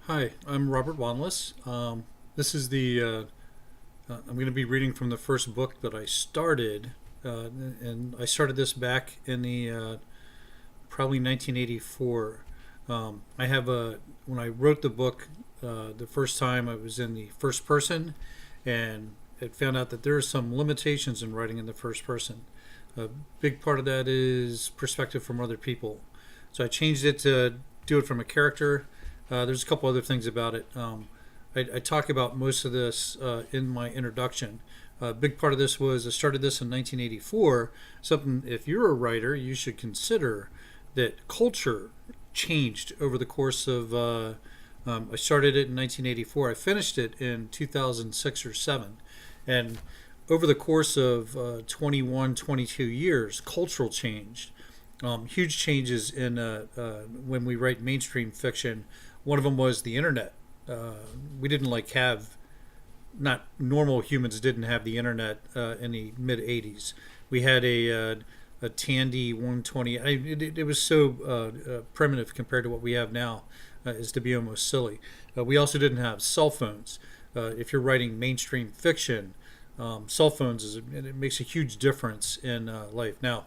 Hi, I'm Robert Wanless. This is I'm going to be reading from the first book that I started, and I started this back in the probably 1984. When I wrote the book, the first time I was in the first person, and I found out that there are some limitations in writing in the first person. A big part of that is perspective from other people. So I changed it to do it from a character. There's a couple other things about it. I talk about most of this in my introduction. A big part of this was I started this in 1984. Something, if you're a writer, you should consider that culture changed over the course of. I started it in 1984. I finished it in 2006 or 7. And over the course of 21, 22 years, cultural changed. Huge changes in when we write mainstream fiction. One of them was the internet. We didn't have, not normal humans didn't have the internet in the mid 80s. We had a Tandy 120. It was so primitive compared to what we have now, as to be almost silly. We also didn't have cell phones. If you're writing mainstream fiction, cell phones it makes a huge difference in life. Now,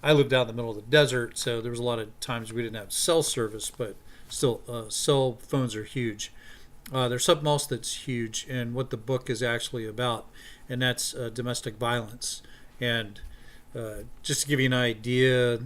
I lived out in the middle of the desert, so there was a lot of times we didn't have cell service, but still, cell phones are huge. There's something else that's huge, and what the book is actually about, and that's domestic violence. And just to give you an idea,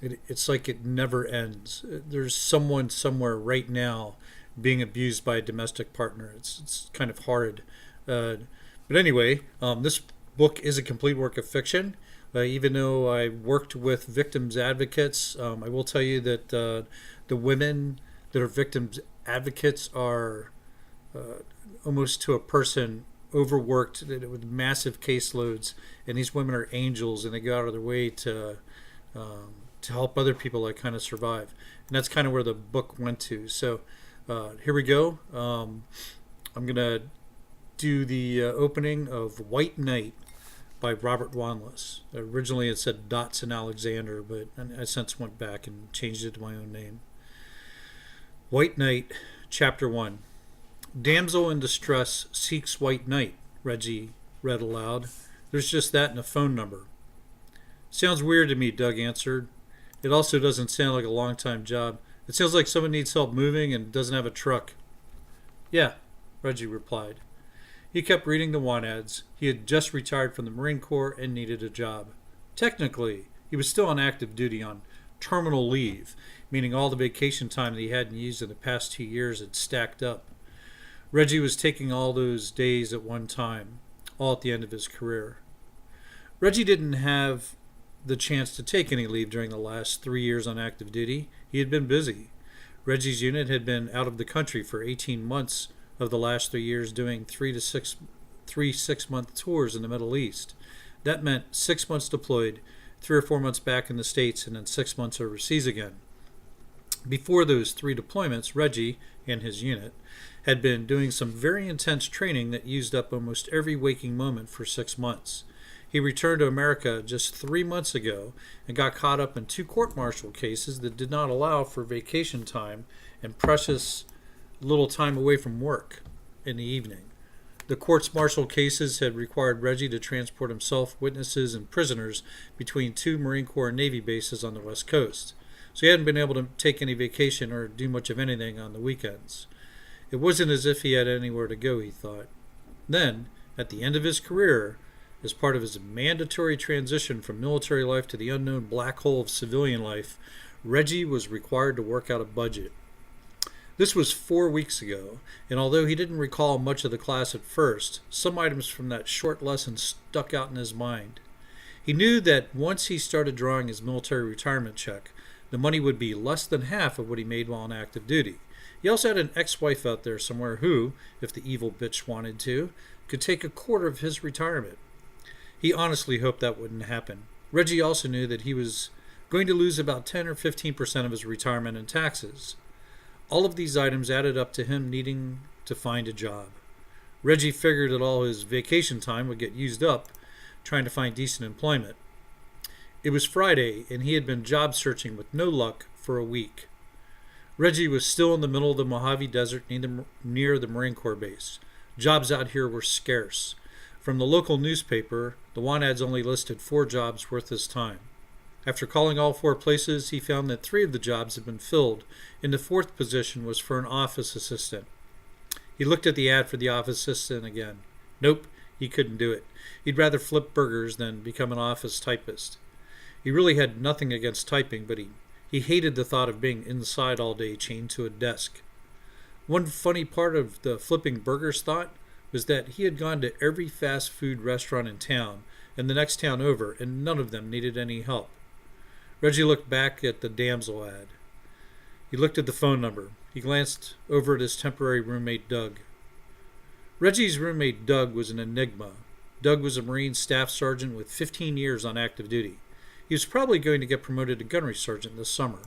it's like it never ends. There's someone somewhere right now being abused by a domestic partner. It's kind of horrid. But anyway, this book is a complete work of fiction. Even though I worked with victims advocates, I will tell you that the women that are victims advocates are almost to a person overworked with massive caseloads, and these women are angels, and they go out of their way to help other people that kind of survive, and that's kind of where the book went to. So here we go. I'm gonna do the opening of White Knight by Robert Wanless. Originally it said Dotson Alexander, but I since went back and changed it to my own name. White Knight, Chapter 1. Damsel in distress seeks White Knight, Reggie read aloud. There's just that and a phone number. Sounds weird to me, Doug answered. It also doesn't sound like a long-time job. It sounds like someone needs help moving and doesn't have a truck. Yeah, Reggie replied. He kept reading the want ads. He had just retired from the Marine Corps and needed a job. Technically, he was still on active duty on terminal leave, meaning all the vacation time that he hadn't used in the past 2 years had stacked up. Reggie was taking all those days at one time, all at the end of his career. Reggie didn't have the chance to take any leave during the last 3 years on active duty. He had been busy. Reggie's unit had been out of the country for 18 months of the last 3 years, doing 3 6-month tours in the Middle East. That meant 6 months deployed, 3 or 4 months back in the States, and then 6 months overseas again. Before those 3 deployments, Reggie and his unit had been doing some very intense training that used up almost every waking moment for 6 months. He returned to America just 3 months ago and got caught up in 2 court-martial cases that did not allow for vacation time and precious little time away from work in the evening. The courts-martial cases had required Reggie to transport himself, witnesses, and prisoners between 2 Marine Corps and Navy bases on the West Coast. So he hadn't been able to take any vacation or do much of anything on the weekends. It wasn't as if he had anywhere to go, he thought. Then, at the end of his career, as part of his mandatory transition from military life to the unknown black hole of civilian life, Reggie was required to work out a budget. This was 4 weeks ago, and although he didn't recall much of the class at first, some items from that short lesson stuck out in his mind. He knew that once he started drawing his military retirement check, the money would be less than half of what he made while on active duty. He also had an ex-wife out there somewhere who, if the evil bitch wanted to, could take a quarter of his retirement. He honestly hoped that wouldn't happen. Reggie also knew that he was going to lose about 10 or 15% of his retirement in taxes. All of these items added up to him needing to find a job. Reggie figured that all his vacation time would get used up trying to find decent employment. It was Friday, and he had been job searching with no luck for a week. Reggie was still in the middle of the Mojave Desert near the Marine Corps base. Jobs out here were scarce. From the local newspaper, the want ads only listed 4 jobs worth his time. After calling all 4 places, he found that 3 of the jobs had been filled, and the 4th position was for an office assistant. He looked at the ad for the office assistant again. Nope, he couldn't do it. He'd rather flip burgers than become an office typist. He really had nothing against typing, but he hated the thought of being inside all day chained to a desk. One funny part of the flipping burgers thought was that he had gone to every fast food restaurant in town and the next town over, and none of them needed any help. Reggie looked back at the damsel ad. He looked at the phone number. He glanced over at his temporary roommate, Doug. Reggie's roommate, Doug, was an enigma. Doug was a Marine staff sergeant with 15 years on active duty. He was probably going to get promoted to gunnery sergeant this summer.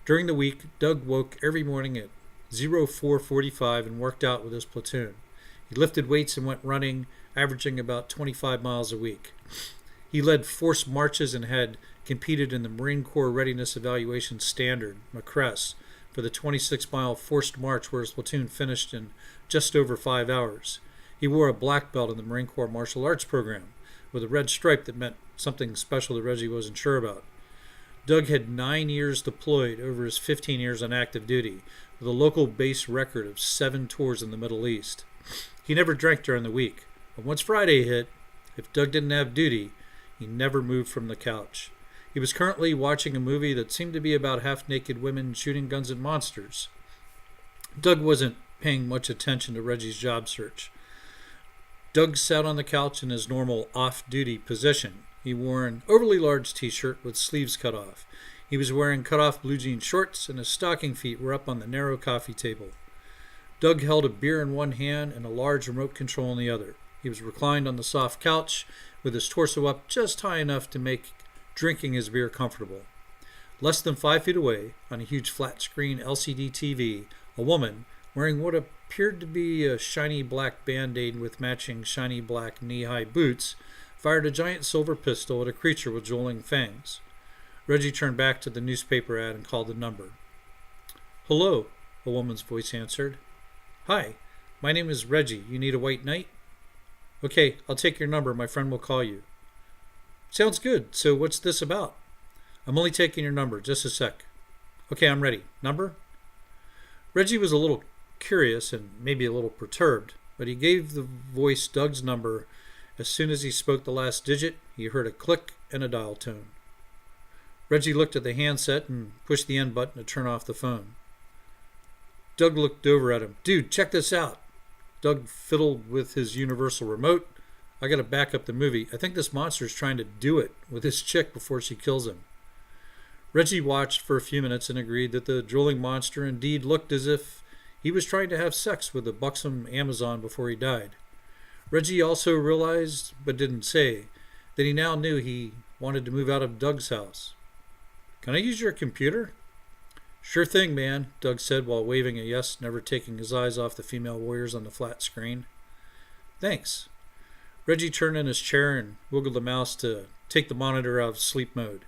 During the week, Doug woke every morning at 04:45 and worked out with his platoon. He lifted weights and went running, averaging about 25 miles a week. He led forced marches and had competed in the Marine Corps Readiness Evaluation Standard, MCRES, for the 26-mile forced march where his platoon finished in just over 5 hours. He wore a black belt in the Marine Corps Martial Arts program with a red stripe that meant something special that Reggie wasn't sure about. Doug had 9 years deployed over his 15 years on active duty, with a local base record of 7 tours in the Middle East. He never drank during the week, but once Friday hit, if Doug didn't have duty, he never moved from the couch. He was currently watching a movie that seemed to be about half-naked women shooting guns at monsters. Doug wasn't paying much attention to Reggie's job search. Doug sat on the couch in his normal off-duty position. He wore an overly large t-shirt with sleeves cut off. He was wearing cut-off blue jean shorts, and his stocking feet were up on the narrow coffee table. Doug held a beer in one hand and a large remote control in the other. He was reclined on the soft couch with his torso up just high enough to make drinking his beer comfortable. Less than 5 feet away, on a huge flat-screen LCD TV, a woman, wearing what appeared to be a shiny black Band-Aid with matching shiny black knee-high boots, fired a giant silver pistol at a creature with jowling fangs. Reggie turned back to the newspaper ad and called the number. "Hello," a woman's voice answered. "Hi, my name is Reggie. You need a white knight?" "Okay, I'll take your number. My friend will call you." "Sounds good. So what's this about?" "I'm only taking your number. Just a sec." "Okay, I'm ready. Number?" Reggie was a little curious and maybe a little perturbed, but he gave the voice Doug's number. As soon as he spoke the last digit, he heard a click and a dial tone. Reggie looked at the handset and pushed the end button to turn off the phone. Doug looked over at him. "Dude, check this out." Doug fiddled with his universal remote. "I gotta back up the movie. I think this monster's trying to do it with his chick before she kills him." Reggie watched for a few minutes and agreed that the drooling monster indeed looked as if he was trying to have sex with the buxom Amazon before he died. Reggie also realized, but didn't say, that he now knew he wanted to move out of Doug's house. "Can I use your computer?" "Sure thing, man," Doug said while waving a yes, never taking his eyes off the female warriors on the flat screen. "Thanks." Reggie turned in his chair and wiggled the mouse to take the monitor out of sleep mode.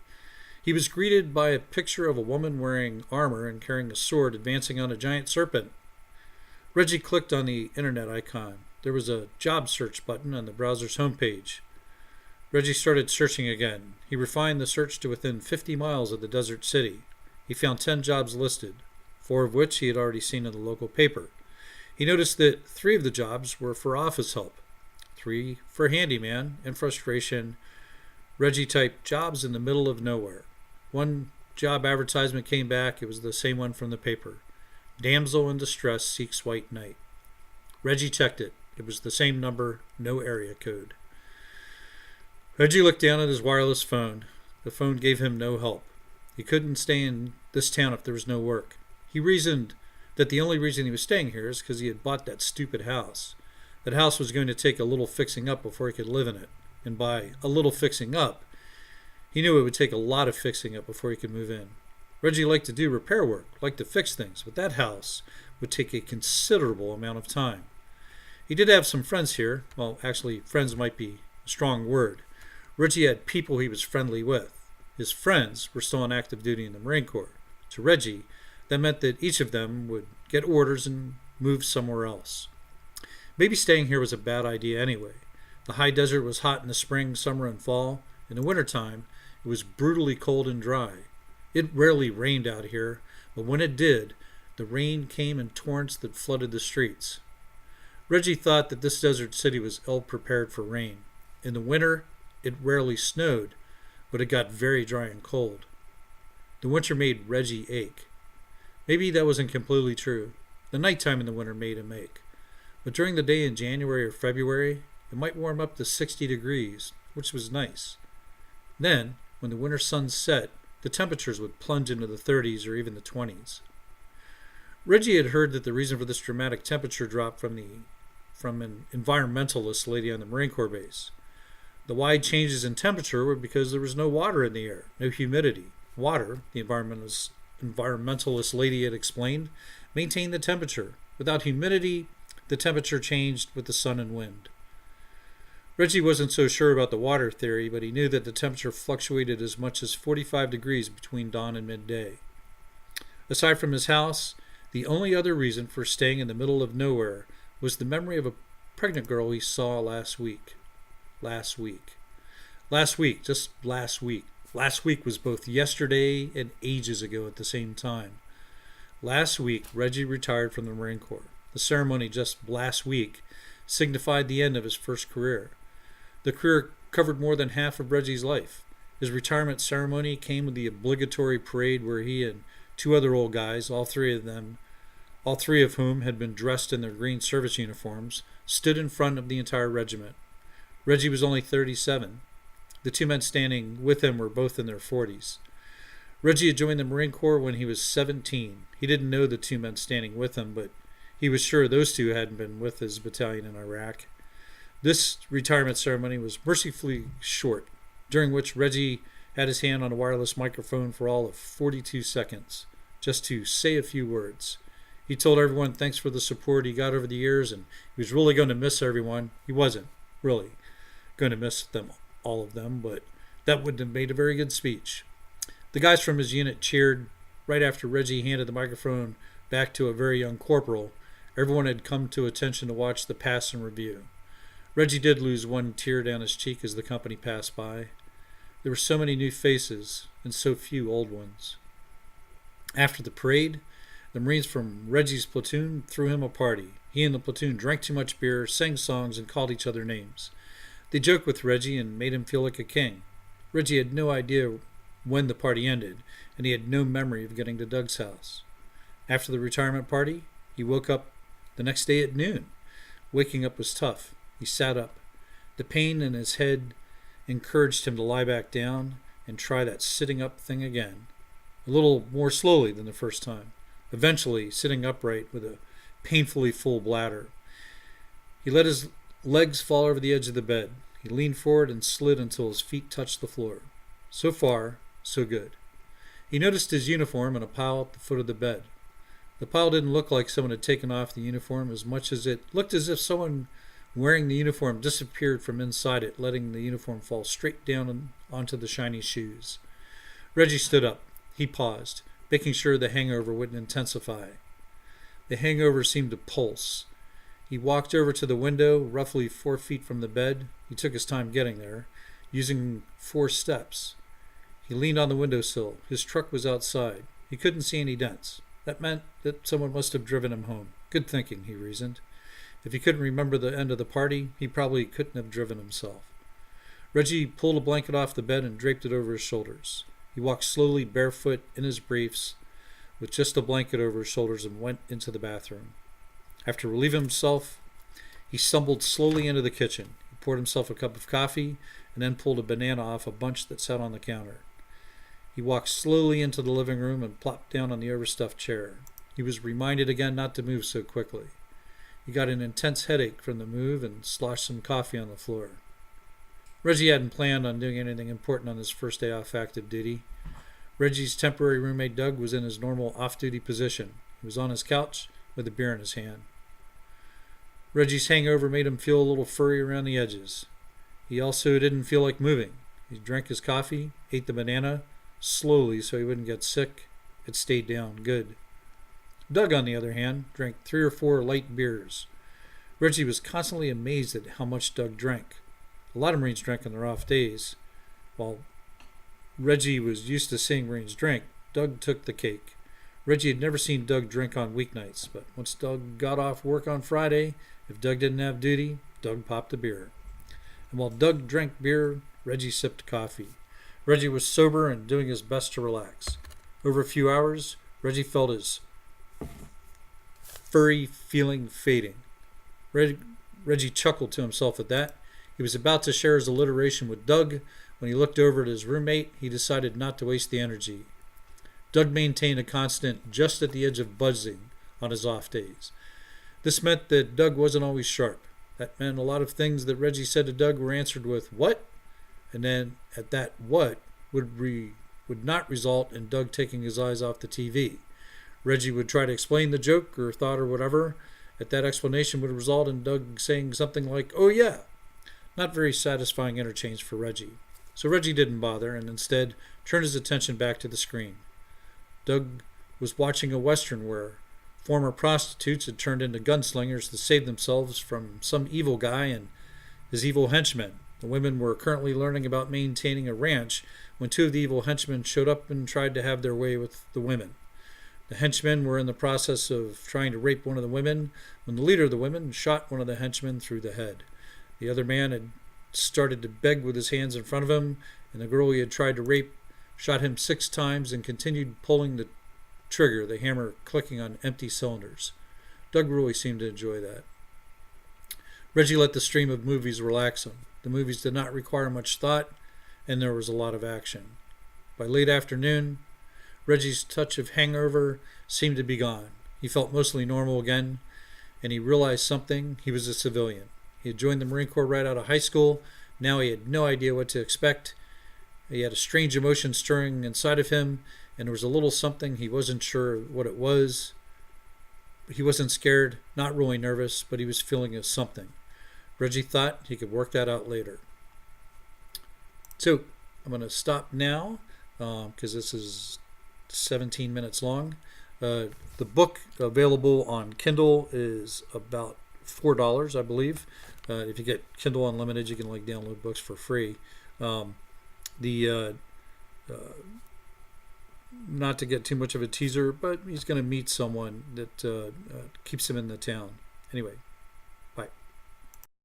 He was greeted by a picture of a woman wearing armor and carrying a sword advancing on a giant serpent. Reggie clicked on the internet icon. There was a job search button on the browser's homepage. Reggie started searching again. He refined the search to within 50 miles of the desert city. He found 10 jobs listed, 4 of which he had already seen in the local paper. He noticed that 3 of the jobs were for office help, 3 for handyman, and frustration. Reggie typed jobs in the middle of nowhere. One job advertisement came back. It was the same one from the paper. Damsel in distress seeks white knight. Reggie checked it. It was the same number, no area code. Reggie looked down at his wireless phone. The phone gave him no help. He couldn't stay in this town if there was no work. He reasoned that the only reason he was staying here is because he had bought that stupid house. That house was going to take a little fixing up before he could live in it. And by a little fixing up, he knew it would take a lot of fixing up before he could move in. Reggie liked to do repair work, liked to fix things, but that house would take a considerable amount of time. He did have some friends here. Well, actually, friends might be a strong word. Reggie had people he was friendly with. His friends were still on active duty in the Marine Corps. To Reggie, That meant that each of them would get orders and move somewhere else. Maybe staying here was a bad idea anyway. The high desert was hot in the spring, summer, and fall. In the wintertime, it was brutally cold and dry. It rarely rained out here, but when it did, the rain came in torrents that flooded the streets. Reggie thought that this desert city was ill-prepared for rain. In the winter, it rarely snowed, but it got very dry and cold. The winter made Reggie ache. Maybe that wasn't completely true. The nighttime in the winter made him ache. But during the day in January or February, it might warm up to 60 degrees, which was nice. Then, when the winter sun set, the temperatures would plunge into the 30s or even the 20s. Reggie had heard that the reason for this dramatic temperature drop from an environmentalist lady on the Marine Corps base. The wide changes in temperature were because there was no water in the air, no humidity. Water, the environmentalist lady had explained, maintained the temperature. Without humidity, the temperature changed with the sun and wind. Reggie wasn't so sure about the water theory, but he knew that the temperature fluctuated as much as 45 degrees between dawn and midday. Aside from his house, the only other reason for staying in the middle of nowhere was the memory of a pregnant girl he saw last week. Last week, just last week. Last week was both yesterday and ages ago at the same time. Last week, Reggie retired from the Marine Corps. The ceremony just last week signified the end of his first career. The career covered more than half of Reggie's life. His retirement ceremony came with the obligatory parade where he and two other old guys, all three of whom had been dressed in their green service uniforms, stood in front of the entire regiment. Reggie was only 37. The two men standing with him were both in their 40s. Reggie had joined the Marine Corps when he was 17. He didn't know the two men standing with him, but he was sure those two hadn't been with his battalion in Iraq. This retirement ceremony was mercifully short, during which Reggie had his hand on a wireless microphone for all of 42 seconds, just to say a few words. He told everyone thanks for the support he got over the years, and he was really going to miss everyone. He wasn't really going to miss them, all of them, but that wouldn't have made a very good speech. The guys from his unit cheered right after Reggie handed the microphone back to a very young corporal. Everyone had come to attention to watch the pass and review. Reggie did lose one tear down his cheek as the company passed by. There were so many new faces and so few old ones. After the parade, the Marines from Reggie's platoon threw him a party. He and the platoon drank too much beer, sang songs, and called each other names. They joked with Reggie and made him feel like a king. Reggie had no idea when the party ended, and he had no memory of getting to Doug's house. After the retirement party, he woke up the next day at noon. Waking up was tough. He sat up. The pain in his head encouraged him to lie back down and try that sitting up thing again, a little more slowly than the first time, eventually sitting upright with a painfully full bladder. He let his legs fall over the edge of the bed. He leaned forward and slid until his feet touched the floor. So far, so good. He noticed his uniform in a pile at the foot of the bed. The pile didn't look like someone had taken off the uniform as much as it looked as if someone wearing the uniform disappeared from inside it, letting the uniform fall straight down onto the shiny shoes. Reggie stood up. He paused, making sure the hangover wouldn't intensify. The hangover seemed to pulse. He walked over to the window, roughly 4 feet from the bed. He took his time getting there, using 4 steps. He leaned on the windowsill. His truck was outside. He couldn't see any dents. That meant that someone must have driven him home. Good thinking, he reasoned. If he couldn't remember the end of the party, he probably couldn't have driven himself. Reggie pulled a blanket off the bed and draped it over his shoulders. He walked slowly barefoot in his briefs with just a blanket over his shoulders and went into the bathroom. After relieving himself, he stumbled slowly into the kitchen. He poured himself a cup of coffee and then pulled a banana off a bunch that sat on the counter. He walked slowly into the living room and plopped down on the overstuffed chair. He was reminded again not to move so quickly. He got an intense headache from the move and sloshed some coffee on the floor. Reggie hadn't planned on doing anything important on his first day off active duty. Reggie's temporary roommate Doug was in his normal off-duty position. He was on his couch with a beer in his hand. Reggie's hangover made him feel a little furry around the edges. He also didn't feel like moving. He drank his coffee, ate the banana, slowly so he wouldn't get sick. It stayed down. Good. Doug, on the other hand, drank 3 or 4 light beers. Reggie was constantly amazed at how much Doug drank. A lot of Marines drank on their off days. While Reggie was used to seeing Marines drink, Doug took the cake. Reggie had never seen Doug drink on weeknights, but once Doug got off work on Friday, if Doug didn't have duty, Doug popped a beer. And while Doug drank beer, Reggie sipped coffee. Reggie was sober and doing his best to relax. Over a few hours, Reggie felt his furry feeling fading. Reggie chuckled to himself at that. He was about to share his alliteration with Doug. When he looked over at his roommate, he decided not to waste the energy. Doug maintained a constant just at the edge of buzzing on his off days. This meant that Doug wasn't always sharp. That meant a lot of things that Reggie said to Doug were answered with, "What?" And then at that "what" would not result in Doug taking his eyes off the TV. Reggie would try to explain the joke or thought or whatever. At that explanation would result in Doug saying something like, "Oh yeah." Not very satisfying interchange for Reggie. So Reggie didn't bother and instead turned his attention back to the screen. Doug was watching a Western where former prostitutes had turned into gunslingers to save themselves from some evil guy and his evil henchmen. The women were currently learning about maintaining a ranch when 2 of the evil henchmen showed up and tried to have their way with the women. The henchmen were in the process of trying to rape one of the women when the leader of the women shot one of the henchmen through the head. The other man had started to beg with his hands in front of him, and the girl he had tried to rape shot him 6 times and continued pulling the trigger, the hammer clicking on empty cylinders. Doug really seemed to enjoy that. Reggie let the stream of movies relax him. The movies did not require much thought, and there was a lot of action. By late afternoon, Reggie's touch of hangover seemed to be gone. He felt mostly normal again, and he realized something. He was a civilian. He had joined the Marine Corps right out of high school. Now he had no idea what to expect. He had a strange emotion stirring inside of him, and there was a little something. He wasn't sure what it was. He wasn't scared, not really nervous, but he was feeling a something. Reggie thought he could work that out later. So I'm going to stop now because this is 17 minutes long. The book available on Kindle is about $4, I believe. If you get Kindle Unlimited, you can download books for free. Not to get too much of a teaser, but he's going to meet someone that keeps him in the town. Anyway,